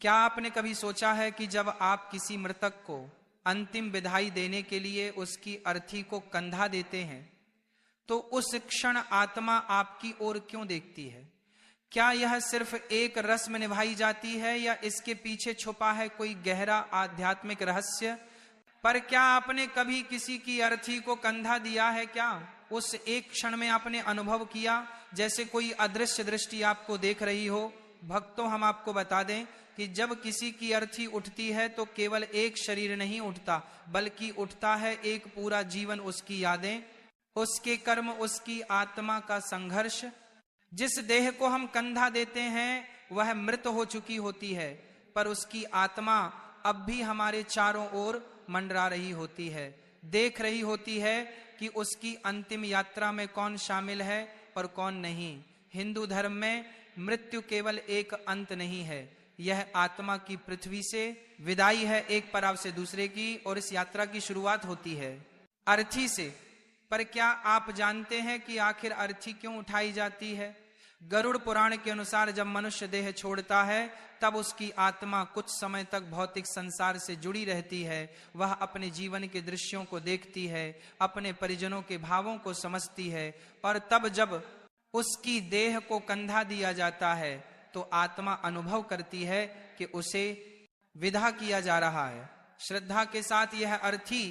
क्या आपने कभी सोचा है कि जब आप किसी मृतक को अंतिम विदाई देने के लिए उसकी अर्थी को कंधा देते हैं तो उस क्षण आत्मा आपकी ओर क्यों देखती है? क्या यह सिर्फ एक रस्म निभाई जाती है या इसके पीछे छुपा है कोई गहरा आध्यात्मिक रहस्य? पर क्या आपने कभी किसी की अर्थी को कंधा दिया है? क्या उस एक क्षण में आपने अनुभव किया जैसे कोई अदृश्य दृष्टि आपको देख रही हो? भक्तों, हम आपको बता दें कि जब किसी की अर्थी उठती है तो केवल एक शरीर नहीं उठता, बल्कि उठता है एक पूरा जीवन, उसकी यादें, उसके कर्म, उसकी आत्मा का संघर्ष। जिस देह को हम कंधा देते हैं वह मृत हो चुकी होती है, पर उसकी आत्मा अब भी हमारे चारों ओर मंडरा रही होती है, देख रही होती है कि उसकी अंतिम यात्रा में कौन शामिल है और कौन नहीं। हिंदू धर्म में मृत्यु केवल एक अंत नहीं है, यह आत्मा की पृथ्वी से विदाई है, एक पड़ाव से दूसरे की, और इस यात्रा की शुरुआत होती है अर्थी से। पर क्या आप जानते हैं कि आखिर अर्थी क्यों उठाई जाती है? गरुड़ पुराण के अनुसार जब मनुष्य देह छोड़ता है तब उसकी आत्मा कुछ समय तक भौतिक संसार से जुड़ी रहती है। वह अपने जीवन के दृश्यों को देखती है, अपने परिजनों के भावों को समझती है, और तब जब उसकी देह को कंधा दिया जाता है तो आत्मा अनुभव करती है कि उसे विदा किया जा रहा है। श्रद्धा के साथ यह अर्थी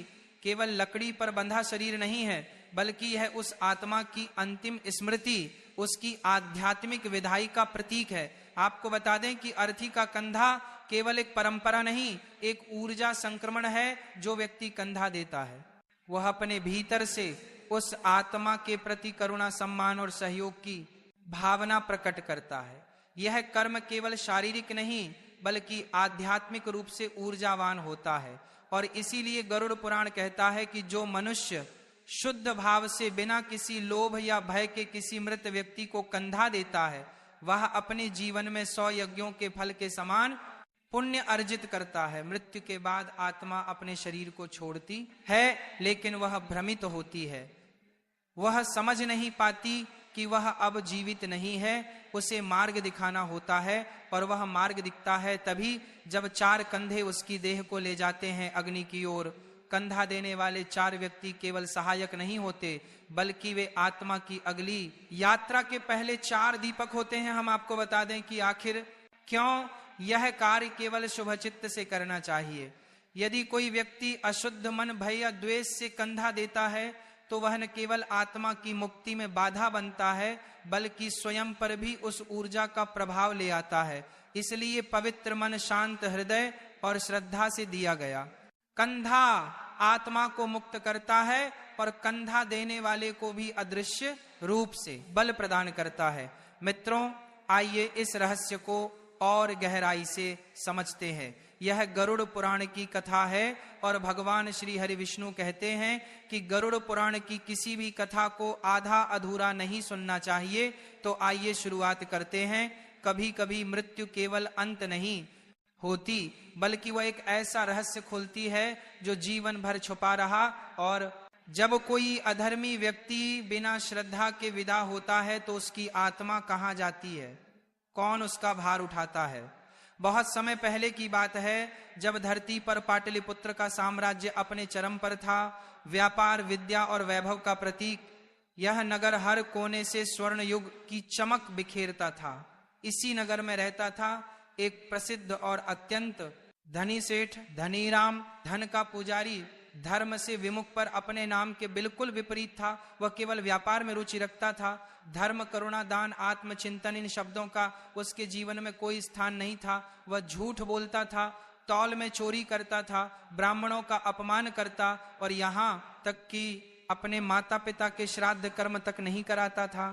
केवल लकड़ी पर बंधा शरीर नहीं है, बल्कि यह उस आत्मा की अंतिम स्मृति, उसकी आध्यात्मिक विदाई का प्रतीक है। आपको बता दें कि अर्थी का कंधा केवल एक परंपरा नहीं, एक ऊर्जा संक्रमण है जो व्यक्ति कंधा देता है। वह अपने भीतर से उस आत्मा के प्रति करुणा, सम्मान और सहयोग की भावना प्रकट करता है। यह कर्म केवल शारीरिक नहीं बल्कि आध्यात्मिक रूप से ऊर्जावान होता है, और इसीलिए गरुड़ पुराण कहता है कि जो मनुष्य शुद्ध भाव से बिना किसी लोभ या भय के किसी मृत व्यक्ति को कंधा देता है वह अपने जीवन में 100 यज्ञों के फल के समान पुण्य अर्जित करता है। मृत्यु के बाद आत्मा अपने शरीर को छोड़ती है, लेकिन वह भ्रमित होती है, वह समझ नहीं पाती कि वह अब जीवित नहीं है। उसे मार्ग दिखाना होता है, और वह मार्ग दिखता है तभी जब 4 कंधे उसकी देह को ले जाते हैं अग्नि की ओर। कंधा देने वाले 4 व्यक्ति केवल सहायक नहीं होते, बल्कि वे आत्मा की अगली यात्रा के पहले 4 दीपक होते हैं। हम आपको बता दें कि आखिर क्यों यह कार्य केवल शुभचित्त से करना चाहिए। यदि कोई व्यक्ति अशुद्ध मन, भय या द्वेष से कंधा देता है तो वह न केवल आत्मा की मुक्ति में बाधा बनता है, बल्कि स्वयं पर भी उस ऊर्जा का प्रभाव ले आता है। इसलिए पवित्र मन, शांत हृदय और श्रद्धा से दिया गया। कंधा आत्मा को मुक्त करता है और कंधा देने वाले को भी अदृश्य रूप से बल प्रदान करता है। मित्रों, आइए इस रहस्य को और गहराई से समझते हैं। यह गरुड़ पुराण की कथा है, और भगवान श्री हरि विष्णु कहते हैं कि गरुड़ पुराण की किसी भी कथा को आधा अधूरा नहीं सुनना चाहिए। तो आइए शुरुआत करते हैं। कभी कभी मृत्यु केवल अंत नहीं होती, बल्कि वह एक ऐसा रहस्य खोलती है जो जीवन भर छुपा रहा। और जब कोई अधर्मी व्यक्ति बिना श्रद्धा के विदा होता है तो उसकी आत्मा कहाँ जाती है? कौन उसका भार उठाता है? बहुत समय पहले की बात है, जब धरती पर पाटलिपुत्र का साम्राज्य अपने चरम पर था, व्यापार, विद्या और वैभव का प्रतीक यह नगर हर कोने से स्वर्ण युग की चमक बिखेरता था। इसी नगर में रहता था एक प्रसिद्ध और अत्यंत धनी सेठ धनीराम। धन का पुजारी, धर्म से विमुख पर अपने नाम के बिल्कुल विपरीत था। वह केवल व्यापार में रुचि रखता था। धर्म, करुणा, दान, आत्मचिंतन, इन शब्दों का उसके जीवन में कोई स्थान नहीं था। वह झूठ बोलता था, तौल में चोरी करता था, ब्राह्मणों का अपमान करता, और यहाँ तक कि अपने माता पिता के श्राद्ध कर्म तक नहीं कराता था।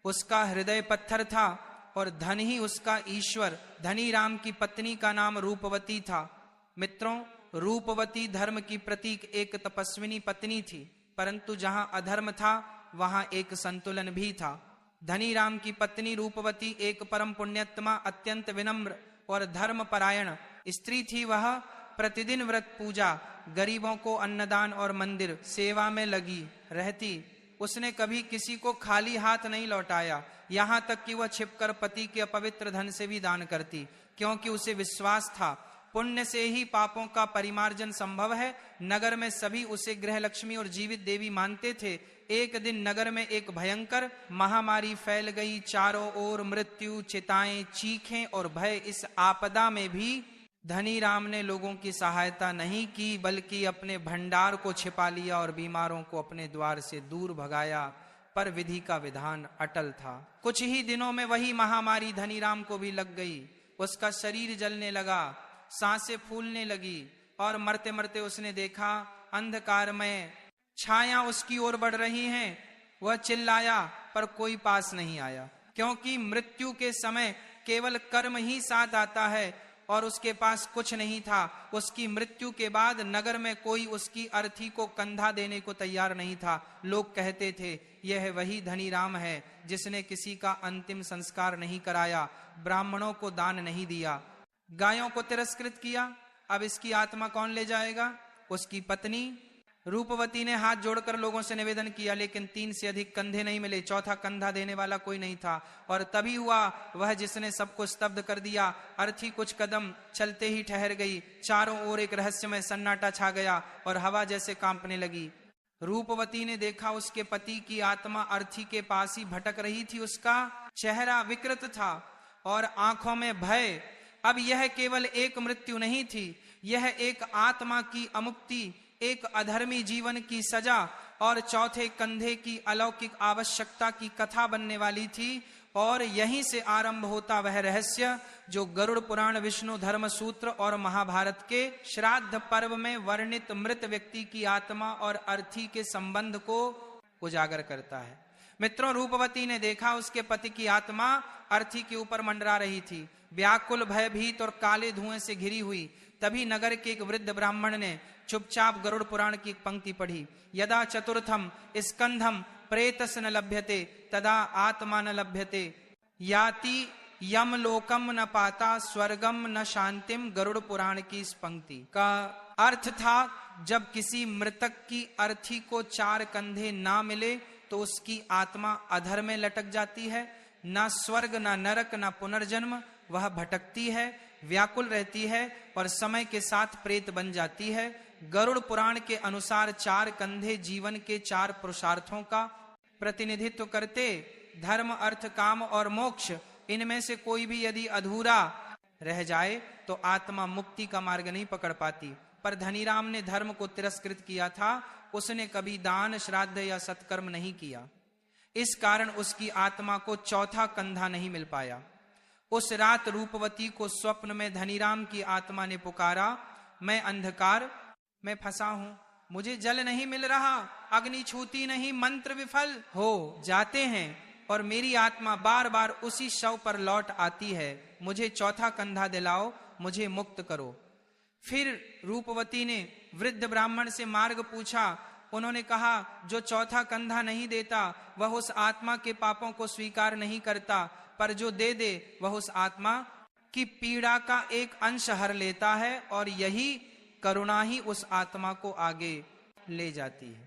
उसका हृदय पत्थर था और धन ही उसका ईश्वर। धनीराम की पत्नी का नाम रूपवती था। मित्रों, रूपवती धर्म की प्रतीक एक तपस्विनी पत्नी थी, परंतु जहां अधर्म था वहां एक संतुलन भी था। धनीराम की पत्नी रूपवती एक परम पुण्यात्मा, अत्यंत विनम्र और धर्म परायण स्त्री थी। वह प्रतिदिन व्रत, पूजा, गरीबों को अन्नदान और मंदिर सेवा में लगी रहती। उसने कभी किसी को खाली हाथ नहीं लौटाया, यहाँ तक कि वह छिपकर पति के अपवित्र धन से भी दान करती। क्योंकि उसे विश्वास था पुण्य से ही पापों का परिमार्जन संभव है। नगर में सभी उसे गृह लक्ष्मी और जीवित देवी मानते थे। एक दिन नगर में एक भयंकर महामारी फैल गई। चारों ओर मृत्यु, चिताएं, चीखें और भय। इस आपदा में भी धनी राम ने लोगों की सहायता नहीं की, बल्कि अपने भंडार को छिपा लिया और बीमारों को अपने द्वार से दूर भगाया। पर विधि का विधान अटल था। कुछ ही दिनों में वही महामारी धनी राम को भी लग गई। उसका शरीर जलने लगा, सांसें फूलने लगी और मरते मरते उसने देखा अंधकार में छाया उसकी ओर बढ़ रही हैं। वह चिल्लाया पर कोई पास नहीं आया, क्योंकि मृत्यु के समय केवल कर्म ही साथ आता है और उसके पास कुछ नहीं था। उसकी मृत्यु के बाद नगर में कोई उसकी अर्थी को कंधा देने को तैयार नहीं था। लोग कहते थे यह वही धनी राम है जिसने किसी का अंतिम संस्कार नहीं कराया, ब्राह्मणों को दान नहीं दिया, गायों को तिरस्कृत किया। अब इसकी आत्मा कौन ले जाएगा? उसकी पत्नी रूपवती ने हाथ जोड़कर लोगों से निवेदन किया, लेकिन 3 से अधिक कंधे नहीं मिले। चौथा कंधा देने वाला कोई नहीं था। और तभी हुआ वह जिसने सबको स्तब्ध कर दिया। अर्थी कुछ कदम चलते ही ठहर गई। चारों ओर एक रहस्यमय सन्नाटा छा गया और हवा जैसे कांपने लगी। रूपवती ने देखा उसके पति की आत्मा अर्थी के पास ही भटक रही थी। उसका चेहरा विकृत था और आंखों में भय। अब यह केवल एक मृत्यु नहीं थी, यह एक आत्मा की अमुक्ति, एक अधर्मी जीवन की सजा और चौथे कंधे की अलौकिक आवश्यकता की कथा बनने वाली थी। और यहीं से आरंभ होता वह रहस्य जो गरुड़ पुराण, विष्णु धर्म सूत्र और महाभारत के श्राद्ध पर्व में वर्णित मृत व्यक्ति की आत्मा और अर्थी के संबंध को उजागर करता है। मित्रों, रूपवती ने देखा उसके पति की आत्मा अर्थी के ऊपर मंडरा रही थी, व्याकुल, भयभीत और काले धुएं से घिरी हुई। तभी नगर के एक वृद्ध ब्राह्मण ने चुपचाप गरुड़ पुराण की एक पंक्ति पढ़ी, यदा चतुर्थम स्कंधम प्रेतस न लभ्यते तदा आत्मा न लभ्यते, याति यम लोकम न पाता स्वर्गम न शांतिम। गरुड़ पुराण की इस पंक्ति का अर्थ था, जब किसी मृतक की अर्थी को 4 कंधे ना मिले तो उसकी आत्मा अधर में लटक जाती है। ना स्वर्ग, ना नरक, ना पुनर्जन्म। वह भटकती है, व्याकुल रहती है और समय के साथ प्रेत बन जाती है। गरुड़ पुराण के अनुसार 4 कंधे जीवन के 4 पुरुषार्थों का प्रतिनिधित्व करते। धर्म, अर्थ, काम और मोक्ष, इनमें से कोई भी यदि अधूरा रह जाए तो आत्मा मुक्ति का मार्ग नहीं पकड़ पाती। पर धनीराम ने धर्म को तिरस्कृत किया था। उसने कभी दान, श्राद्ध या सत्कर्म नहीं किया। इस कारण उसकी आत्मा को चौथा कंधा नहीं मिल पाया। उस रात रूपवती को स्वप्न में धनीराम की आत्मा ने पुकारा, मैं अंधकार में फंसा हूं, मुझे जल नहीं मिल रहा, अग्नि छूती नहीं, मंत्र विफल हो जाते हैं और मेरी आत्मा बार बार उसी शव पर लौट आती है। मुझे चौथा कंधा दिलाओ, मुझे मुक्त करो। फिर रूपवती ने वृद्ध ब्राह्मण से मार्ग पूछा। उन्होंने कहा, जो चौथा कंधा नहीं देता वह उस आत्मा के पापों को स्वीकार नहीं करता, पर जो दे दे वह उस आत्मा की पीड़ा का एक अंश हर लेता है और यही करुणा ही उस आत्मा को आगे ले जाती है।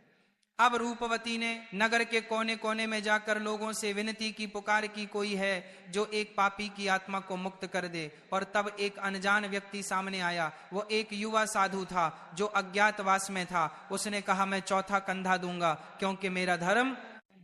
अब रूपवती ने नगर के कोने कोने में जाकर लोगों से विनती की, पुकार की, कोई है जो एक पापी की आत्मा को मुक्त कर दे। और तब एक अनजान व्यक्ति सामने आया। वो एक युवा साधु था जो अज्ञातवास में था। उसने कहा, मैं चौथा कंधा दूंगा क्योंकि मेरा धर्म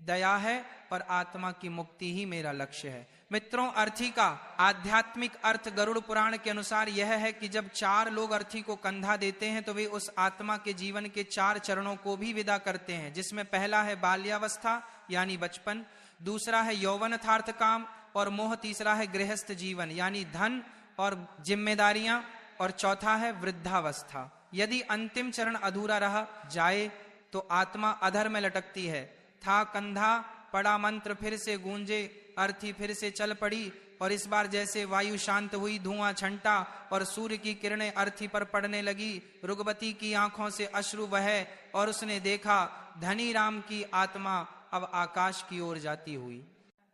दया है और आत्मा की मुक्ति ही मेरा लक्ष्य है। मित्रों, अर्थी का आध्यात्मिक अर्थ गरुड़ पुराण के अनुसार यह है कि जब 4 लोग अर्थी को कंधा देते हैं तो वे उस आत्मा के जीवन के 4 चरणों को भी विदा करते हैं, जिसमें पहला है बाल्यावस्था यानी बचपन, दूसरा है यौवनथार्थ काम और मोह, तीसरा है गृहस्थ जीवन यानी धन और जिम्मेदारियां और चौथा है वृद्धावस्था। यदि अंतिम चरण अधूरा रह जाए तो आत्मा अधर में लटकती है। था कंधा, पड़ा मंत्र फिर से गूंजे, अर्थी फिर से चल पड़ी और इस बार जैसे वायु शांत हुई, धुआं छंटा और सूर्य की किरणें अर्थी पर पड़ने लगी। रुगवती की आंखों से अश्रु बहे और उसने देखा धनीराम की आत्मा अब आकाश की ओर जाती हुई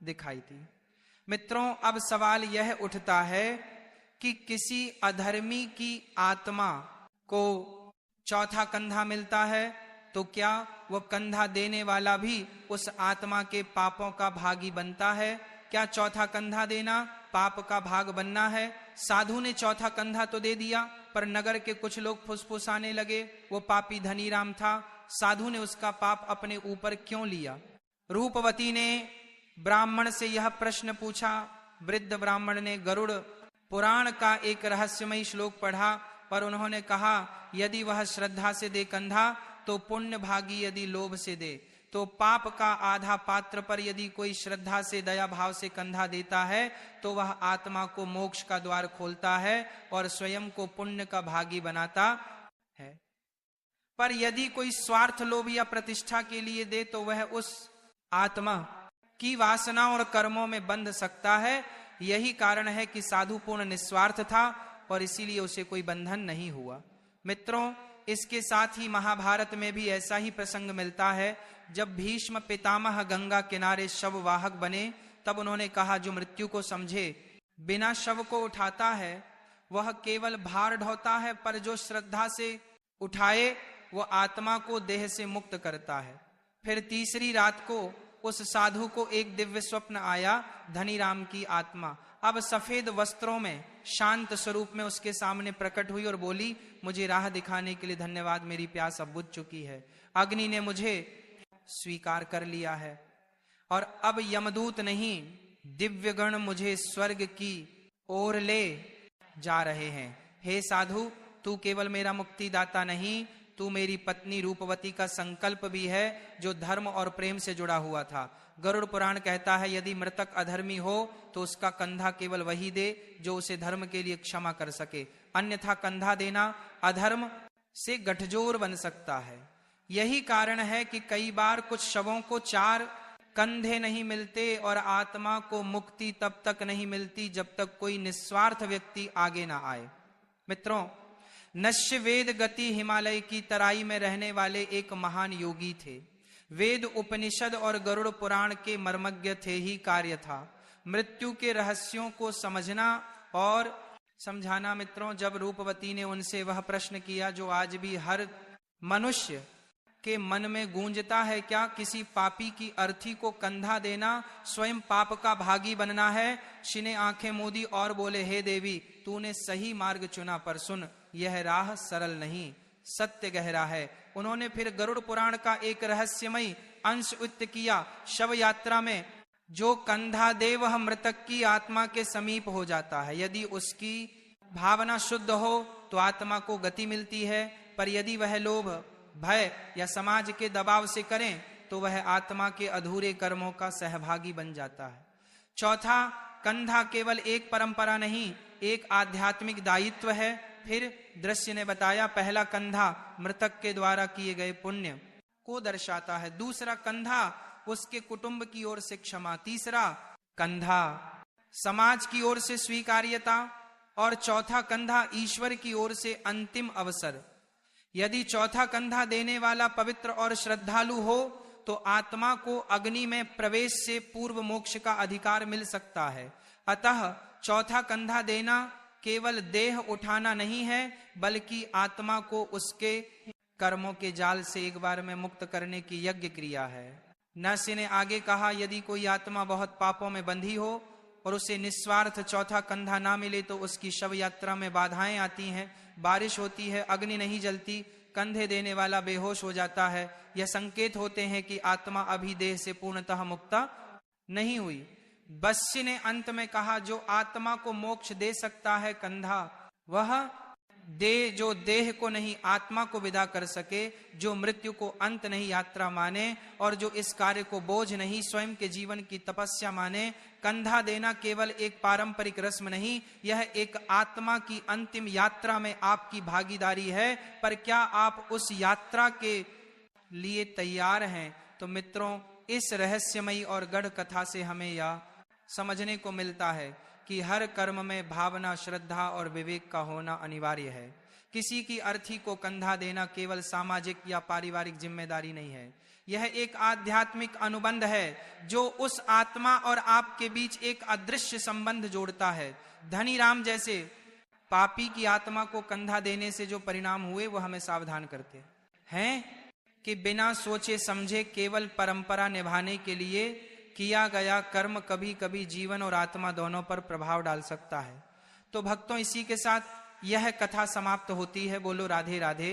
दिखाई दी। मित्रों, अब सवाल यह उठता है कि किसी अधर्मी की आत्मा को चौथा कंधा मिलता है तो क्या वह कंधा देने वाला भी उस आत्मा के पापों का भागी बनता है? क्या चौथा कंधा देना पाप का भाग बनना है? साधु ने चौथा कंधा तो दे दिया, पर नगर के कुछ लोग फुसफुसाने लगे वो पापी धनीराम था, साधु ने उसका पाप अपने ऊपर क्यों लिया। रूपवती ने ब्राह्मण से यह प्रश्न पूछा। वृद्ध ब्राह्मण ने गरुड़ पुराण का एक रहस्यमयी श्लोक पढ़ा और उन्होंने कहा, यदि वह श्रद्धा से दे कंधा तो पुण्य भागी, यदि लोभ से दे तो पाप का आधा पात्र, पर यदि कोई श्रद्धा से दया भाव से कंधा देता है तो वह आत्मा को मोक्ष का द्वार खोलता है और स्वयं को पुण्य का भागी बनाता है। पर यदि कोई स्वार्थ लोभ या प्रतिष्ठा के लिए दे तो वह उस आत्मा की वासना और कर्मों में बंध सकता है। यही कारण है कि साधु पूर्ण निस्वार्थ था और इसीलिए उसे कोई बंधन नहीं हुआ। मित्रों, इसके साथ ही महाभारत में भी ऐसा ही प्रसंग मिलता है। जब भीष्म पितामह गंगा किनारे शव वाहक बने तब उन्होंने कहा, जो मृत्यु को समझे बिना शव को उठाता है वह केवल भार ढोता है, पर जो श्रद्धा से उठाए वो आत्मा को देह से मुक्त करता है। फिर तीसरी रात को उस साधु को एक दिव्य स्वप्न आया। धनीराम की आत्मा अब सफेद वस्त्रों में शांत स्वरूप में उसके सामने प्रकट हुई और बोली, मुझे राह दिखाने के लिए धन्यवाद, मेरी प्यास अब बुझ चुकी है, अग्नि ने मुझे स्वीकार कर लिया है और अब यमदूत नहीं दिव्य गण मुझे स्वर्ग की ओर ले जा रहे हैं। हे साधु, तू केवल मेरा मुक्तिदाता नहीं, तू मेरी पत्नी रूपवती का संकल्प भी है जो धर्म और प्रेम से जुड़ा हुआ था। गरुड़ पुराण कहता है, यदि मृतक अधर्मी हो तो उसका कंधा केवल वही दे जो उसे धर्म के लिए क्षमा कर सके, अन्यथा कंधा देना अधर्म से गठजोड़ बन सकता है। यही कारण है कि कई बार कुछ शवों को 4 कंधे नहीं मिलते और आत्मा को मुक्ति तब तक नहीं मिलती जब तक कोई निस्वार्थ व्यक्ति आगे ना आए। मित्रों, नश्य वेद गति हिमालय की तराई में रहने वाले एक महान योगी थे। वेद, उपनिषद और गरुड़ पुराण के मर्मज्ञ थे ही कार्य था मृत्यु के रहस्यों को समझना और समझाना। मित्रों, जब रूपवती ने उनसे वह प्रश्न किया जो आज भी हर मनुष्य के मन में गूंजता है, क्या किसी पापी की अर्थी को कंधा देना स्वयं पाप का भागी बनना है? शिने आंखें मूदी और बोले, हे देवी, तूने सही मार्ग चुना, पर सुन, यह राह सरल नहीं, सत्य गहरा है। उन्होंने फिर गरुड़ पुराण का एक रहस्यमय अंश उक्त किया। शव यात्रा में जो कंधा दे वह मृतक की आत्मा के समीप हो जाता है। यदि उसकी भावना शुद्ध हो तो आत्मा को गति मिलती है, पर यदि वह लोभ, भय या समाज के दबाव से करें तो वह आत्मा के अधूरे कर्मों का सहभागी बन जाता है। चौथा, कंधा केवल एक परंपरा नहीं, एक आध्यात्मिक दायित्व है। फिर दृश्य ने बताया, पहला कंधा मृतक के द्वारा किए गए पुण्य को दर्शाता है, दूसरा कंधा उसके कुटुंब की ओर से क्षमा, तीसरा कंधा समाज की ओर से स्वीकार्यता और चौथा कंधा ईश्वर की ओर से अंतिम अवसर। यदि चौथा कंधा देने वाला पवित्र और श्रद्धालु हो तो आत्मा को अग्नि में प्रवेश से पूर्व मोक्ष का अधिकार मिल सकता है। अतः चौथा कंधा देना केवल देह उठाना नहीं है, बल्कि आत्मा को उसके कर्मों के जाल से एक बार में मुक्त करने की यज्ञ क्रिया है। नरसिंह ने आगे कहा, यदि कोई आत्मा बहुत पापों में बंधी हो और उसे निस्वार्थ चौथा कंधा ना मिले तो उसकी शव यात्रा में बाधाएं आती हैं, बारिश होती है, अग्नि नहीं जलती, कंधे देने वाला बेहोश हो जाता है। यह संकेत होते हैं कि आत्मा अभी देह से पूर्णतः मुक्ता नहीं हुई। बस्य ने अंत में कहा, जो आत्मा को मोक्ष दे सकता है कंधा, वह दे जो देह को नहीं आत्मा को विदा कर सके, जो मृत्यु को अंत नहीं यात्रा माने और जो इस कार्य को बोझ नहीं स्वयं के जीवन की तपस्या माने। कंधा देना केवल एक पारंपरिक रस्म नहीं, यह एक आत्मा की अंतिम यात्रा में आपकी भागीदारी है। पर क्या आप उस यात्रा के लिए तैयार हैं? तो मित्रों, इस रहस्यमयी और गढ़ कथा से हमें यह समझने को मिलता है कि हर कर्म में भावना, श्रद्धा और विवेक का होना अनिवार्य है। किसी की अर्थी को कंधा देना केवल सामाजिक या पारिवारिक जिम्मेदारी नहीं है, यह एक आध्यात्मिक अनुबंध है जो उस आत्मा और आपके बीच एक अदृश्य संबंध जोड़ता है। धनीराम जैसे पापी की आत्मा को कंधा देने से जो परिणाम हुए वो हमें सावधान करते हैं कि बिना सोचे समझे केवल परंपरा निभाने के लिए किया गया कर्म कभी कभी जीवन और आत्मा दोनों पर प्रभाव डाल सकता है। तो भक्तों इसी के साथ यह कथा समाप्त होती है। बोलो राधे राधे।